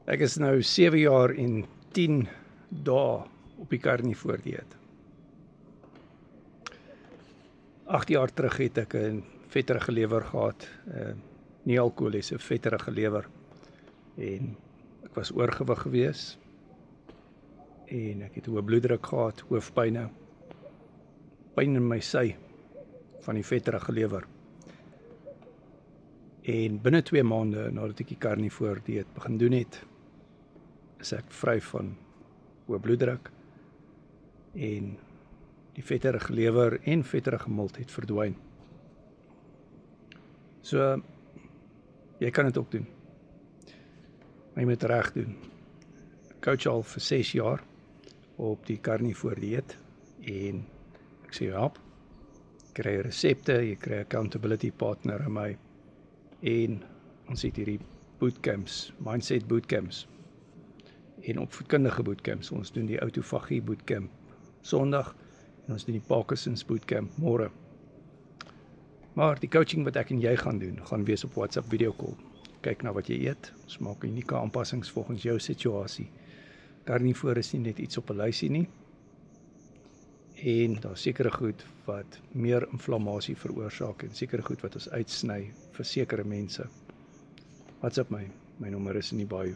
Ek is nou 7 jaar en 10 dae op die karnivore dieet. 8 jaar terug het ek 'n vetterige lewer gehad, nie alkoholiese vetterige lewer. En ek was oorgewig gewees en ek het hoë bloeddruk gehad, hoofpyne, pyn in my sy van die vetterige lewer. En binne 2 maande nadat ek die karnivore dieet begin doen het, is ek vry van hoë bloeddruk en die vetterige lewer en vetterige milt het verdwyn. So, jy kan dit ook doen. Maar jy moet reg doen. Ek coach al vir 6 jaar op die karnivore dieet en ek sê help. Jy kry resepte, jy kry accountability partner in my en ons het hierdie bootcamps, mindset bootcamps en opvoedkundige bootcamps. Ons doen die autofagie bootcamp Sondag en ons doen die Parkinson's bootcamp môre. Maar die coaching wat ek en jy gaan doen, gaan wees op WhatsApp video call. Kyk na wat jy eet, ons maak unieke aanpassings volgens jou situasie. Karnivore is nie net iets op 'n lysie nie. En daar sekere goed wat meer inflammasie veroorsaak en sekere goed wat ons uitsny vir sekere mense. WhatsApp my nommer is in die bio.